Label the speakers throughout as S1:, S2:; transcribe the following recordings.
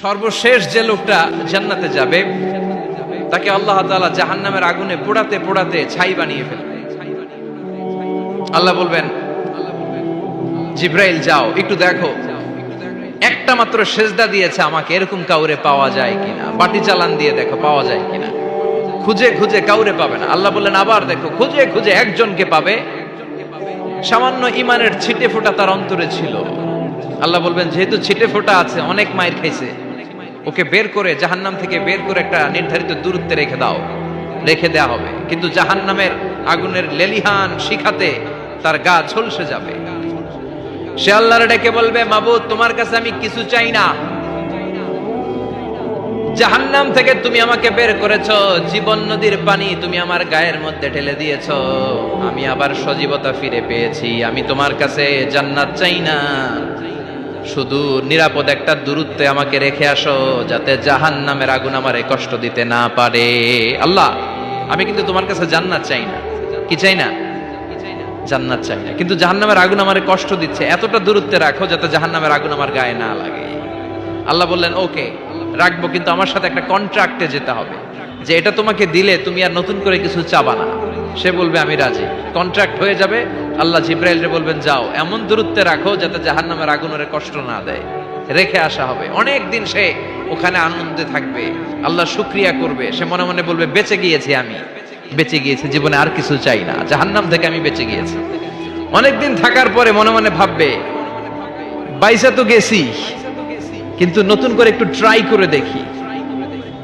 S1: সর্বশেষ যে লোকটা জান্নাতে যাবে তাকে আল্লাহ তাআলা জাহান্নামের আগুনে পোড়াতে পোড়াতে ছাই বানিয়ে ফেলবে। আল্লাহ বলবেন, জিব্রাইল যাও একটু দেখো, একটা মাত্র সেজদা দিয়েছে আমাকে, এরকম কাউরে পাওয়া যায় কিনা। বাটি চালান দিয়ে দেখো পাওয়া যায় কিনা। খুঁজে খুঁজে কাউরে পাবে না। আল্লাহ বললেন আবার দেখো, খুঁজে খুঁজে একজনকে পাবে, সামান্য ইমানের ছিটে ফোঁটা তার অন্তরে ছিল। আল্লাহ বলবেন, যেহেতু ছিটে ফোঁটা আছে, অনেক মাইর খাইছে, ওকে বের করে জাহান্নাম থেকে বের করে একটা নির্ধারিত দূরত্বে রেখে দাও। রেখে দেয়া হবে, কিন্তু জাহান্নামের আগুনের লেলিহান শিখাতে তার গা ঝলসে যাবে। সে আল্লাহর ডেকে বলবে, মাবুদ তোমার কাছে আমি কিছু চাই না, জাহান্নাম থেকে তুমি আমাকে বের করেছো, জীবন নদীর পানি তুমি আমার গায়ের মধ্যে ঢেলে দিয়েছো, আমি আবার সজীবতা ফিরে পেয়েছি। আমি তোমার কাছে জান্নাত চাই না, শুধু নিরাপদ একটা দূরত্বে আমাকে রেখে আসো, যাতে জাহান্নামের আগুন আমারে কষ্ট দিতে না পারে। আল্লাহ, আমি কিন্তু তোমার কাছে জান্নাত চাই না। কি চাই না? জান্নাত চাই না, কিন্তু জাহান্নামের আগুন আমারে কষ্ট দিচ্ছে, এতটা দূরত্বে রাখো যাতে জাহান্নামের আগুন আমার গায়ে না লাগে। আল্লাহ বললেন, ওকে রাখবো, কিন্তু আমার সাথে একটা কন্ট্রাক্টে যেতে হবে, যে এটা তোমাকে দিলে তুমি আর নতুন করে কিছু চাবা না। সে বলবে আমি রাজি, কন্ট্রাক্ট হয়ে যাবে। আল্লাহ জিব্রাইলকে বলবেন, যাও এমন দূরত্বে রাখো যাতে জাহান্নামের আগুন ওরে কষ্ট না দেয়। রেখে আসা হবে, অনেক দিন সে ওখানে আনন্দে থাকবে, আল্লাহ শুকরিয়া করবে। সে মনে মনে বলবে, বেঁচে গিয়েছি, আমি বেঁচে গিয়েছি, জীবনে আর কিছু চাই না, জাহান্নাম থেকে আমি বেঁচে গিয়েছি। অনেকদিন থাকার পরে মনে মনে ভাববে, বাইসা তো গেছি, কিন্তু নতুন করে একটু ট্রাই করে দেখি,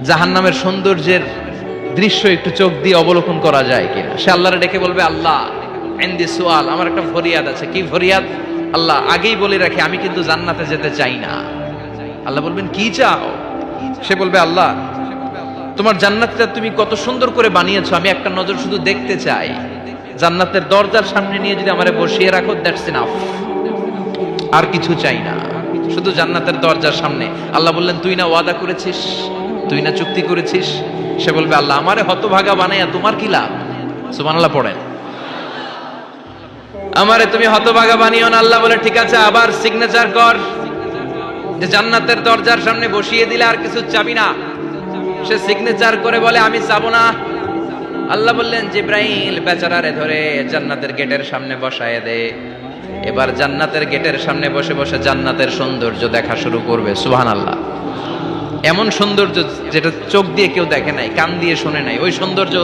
S1: জাহান্নামের সৌন্দর্যের দৃশ্য একটু চোখ দিয়ে অবলোকন করা যায় কিনা। সে আল্লাহরে ডেকে বলবে, আল্লাহ ইনদি সুআল, আমার একটা ফরিয়াদ আছে। কি ফরিয়াদ? আল্লাহ আগেই বলে রাখি, আমি কিন্তু জান্নাতে যেতে চাই না। আল্লাহ বলবেন, কি চাও? সে বলবে, আল্লাহ তোমার জান্নাতটা তুমি কত সুন্দর করে বানিয়েছো, আমি একটা নজর শুধু দেখতে চাই। জান্নাতের দরজার সামনে নিয়ে যদি আমারে বসিয়ে রাখো, দ্যাটস ইনাফ, আর কিছু চাই না, শুধু জান্নাতের দরজার সামনে। আল্লাহ বললেন, তুই না ওয়াদা করেছিস, তুই না চুক্তি করেছিস। সে বলবে, আল্লাহ আমারে হতভাগা বানাইয়া তোমার কি লাভ? সুবহানাল্লাহ পড়েন। আমারে তুমি হতভাগা বানিও না। আল্লাহ বলে, ঠিক আছে, আবার সিগনেচার কর যে জান্নাতের দরজার সামনে বসিয়ে দিলে আর কিছু চাবি না। সে সিগনেচার করে বলে, আমি চাবো না। আল্লাহ বললেন, জিব্রাইল বেচারারে ধরে জান্নাতের গেটের সামনে বসায় দে। এবার জান্নাতের গেটের সামনে বসে বসে জান্নাতের সৌন্দর্য দেখা শুরু করবে। সুবহানাল্লাহ। এমন সৌন্দর্য যেটা চোখ দিয়ে কেউ দেখে নাই, কান দিয়ে শুনে নাই, ওই সৌন্দর্য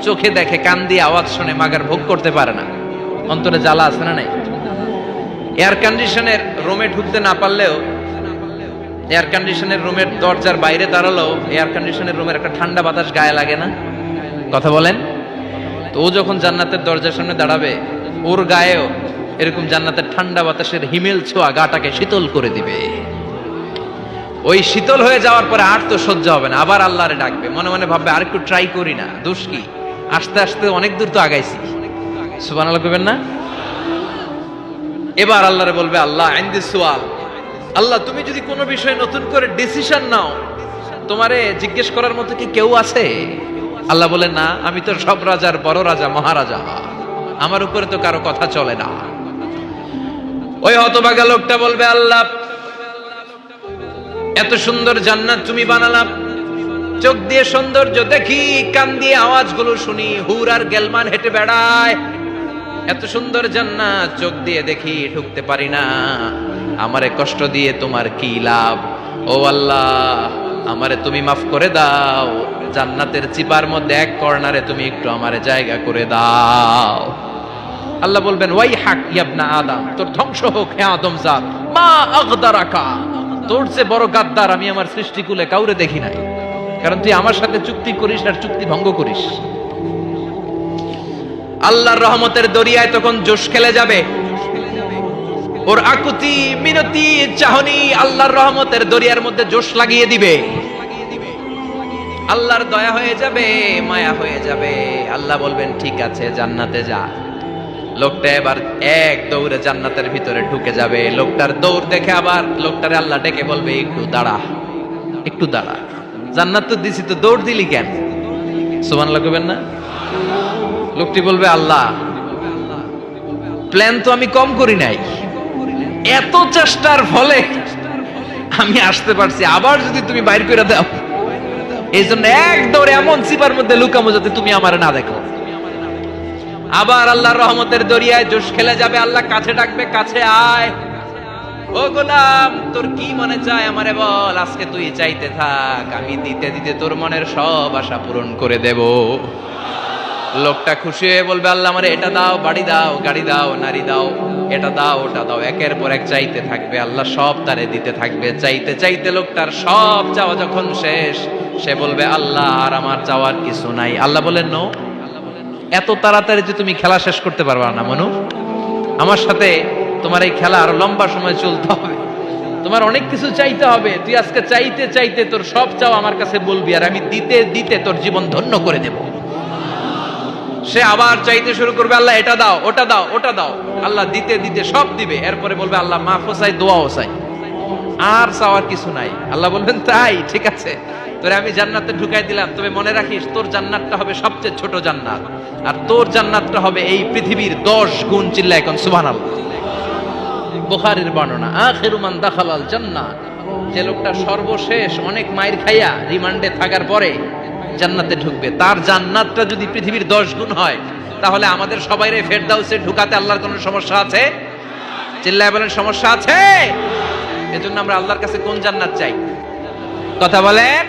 S1: চোখে দেখে, কান দিয়ে আওয়াজ শুনে মাগার ভোগ করতে পারে না। অন্তরে জ্বালা আছে না নাই? এয়ার কন্ডিশনের রুমে ঢুকতে না পারলেও, এয়ার কন্ডিশনের রুমের দরজার বাইরে দাঁড়ালেও এয়ার কন্ডিশনের রুমের একটা ঠান্ডা বাতাস গায়ে লাগে না? কথা বলেন তো। ও যখন জান্নাতের দরজার সামনে দাঁড়াবে, ওর গায়েও এরকম জান্নাতের ঠান্ডা বাতাসের হিমেল ছোঁয়া গাটাকে শীতল করে দিবে। ওই শীতল হয়ে যাওয়ার পরে আর তো সহ্য হবে না, আবার আল্লাহরে ডাকবে, মনে মনে ভাববে, আর একটু ট্রাই করি না, দোষ কি, আস্তে আস্তে অনেক দূর তো আগাইছি। সুবহানাল্লাহ কইবেন না? এবার আল্লাহরে বলবে, আল্লাহ ইনদি সুআল, আল্লাহ তুমি যদি কোনো বিষয়ে নতুন করে ডিসিশন নাও, তোমারে জিজ্ঞেস করার মতো কি কেউ আছে? আল্লাহ বলে, না, আমি তো সব রাজার বড় রাজা, মহারাজা, আমার উপরে তো কারো কথা চলে না। ওই হতভাগা লোকটা বলবে, আল্লাহ এত সুন্দর জান্নাত তুমি বানালাম, চোখ দিয়ে সৌন্দর্য দেখি, কান দিয়ে আওয়াজগুলো শুনি, হুর আর গেলমান হেঁটে বেড়ায়, এত সুন্দর জান্নাত চোখ দিয়ে দেখি, ঢুকতে পারি না, আমারে কষ্ট দিয়ে তোমার কি লাভ? ও আল্লাহ, আমারে তুমি মাফ করে দাও, জান্নাতের চিপার মধ্যে এক কর্নারে তুমি একটু আমারে জায়গা করে দাও। আল্লাহ বলবেন, ওয়াই হাক ইবনা আদম, তোর ধ্বংস হোক হে আদম জাত, মা আগদারাকা, তোর চেয়ে বড় গাদ্দার আমি আমার সৃষ্টিকুলে কাউরে দেখি নাই, কারণ তুই আমার সাথে চুক্তি করিস আর চুক্তি ভঙ্গ করিস। আল্লাহর রহমতের দরিয়ায় তখন জোশ খেলে যাবে, ওর আকুতি মিনতি চাহনি আল্লাহর রহমতের দরিয়ার মধ্যে জোশ লাগিয়ে দিবে। আল্লাহর দয়া হয়ে যাবে, মায়া হয়ে যাবে। আল্লাহ বলবেন, ঠিক আছে, জান্নাতে যা। লোকটা এবার এক দৌড়ে জান্নাতের ভিতরে ঢুকে যাবে। লোকটার দৌড় দেখে আবার লোকটারে আল্লাহ ডেকে বলবে, একটু দাঁড়া, একটু দাঁড়া, জান্নাত তো দিছি, তো দৌড় দিলি কেন? সুবহানাল্লাহ কইবেন না? লোকটি বলবে, আল্লাহ প্ল্যান তো আমি কম করি নাই, এত চেষ্টার ফলে আমি আসতে পারছি, আবার যদি তুমি বাইর করে দাও, এই জন্য এক দৌড়ে এমন চিপার মধ্যে লুকামো যাতে তুমি আমার না দেখো। আবার আল্লাহর রহমতের দরিয়ায় জোশ খেলে যাবে, আল্লাহ কাছে ডাকবে, কাছে আয়, ও গোলাম তোর কি মনে চায় আমারে বল, আজকে তুই চাইতে থাক, আমি দিতে দিতে তোর মনের সব আশা পূরণ করে দেব। লোকটা খুশি হয়ে বলবে, আল্লাহ আমারে এটা দাও, বাড়ি দাও, গাড়ি দাও, নারী দাও, এটা দাও, ওটা দাও, একের পর এক চাইতে থাকবে, আল্লাহ সব তারে দিতে থাকবে। চাইতে চাইতে লোকটার সব চাওয়া যখন শেষ, সে বলবে, আল্লাহ আর আমার চাওয়ার কিছু নাই। আল্লাহ বলেন, নো, এত তাড়াতাড়ি যে তুমি খেলা শেষ করতে পারবা না মনু, আমার সাথে তোমার এই খেলা আরো লম্বা সময় চলতে হবে, তোমার অনেক কিছু চাইতে হবে। তুই আজকে চাইতে চাইতে তোর সব চাও আমার কাছে বলবি, আর আমি দিতে দিতে তোর জীবন ধন্য করে দেব। সে আবার চাইতে শুরু করবে, আল্লাহ এটা দাও, ওটা দাও, ওটা দাও, আল্লাহ দিতে দিতে সব দিবে। এরপরে বলবে, আল্লাহ মাফও চাই, দোয়াও চাই, আর চাওয়ার কিছু নাই। আল্লাহ বলবেন, তাই ঠিক আছে, তোরে আমি জান্নাতে ঢুকাই দিলাম, তবে মনে রাখিস তোর জান্নাতটা হবে সবচেয়ে ছোট জান্নাত, আর তোর জান্নাতটা হবে এই পৃথিবীর 10 গুণ। চিল্লা এখন সুবহানাল্লাহ। বুখারীর বর্ণনা, আখিরু মান দাখালাল জান্নাহ, যে লোকটা সর্বশেষ অনেক মাইর খাইয়া রিমান্ডে থাকার পরে জান্নাতে ঢুকবে, তার জান্নাতটা যদি পৃথিবীর 10 গুণ হয়, তাহলে আমাদের সবাইরে ফেরদাউসে ঢুকাতে আল্লাহর কোনো সমস্যা আছে? চিল্লায় বলেন, সমস্যা আছে? এজন্য আমরা আল্লাহর কাছে কোন জান্নাত চাই? কথা বলেন।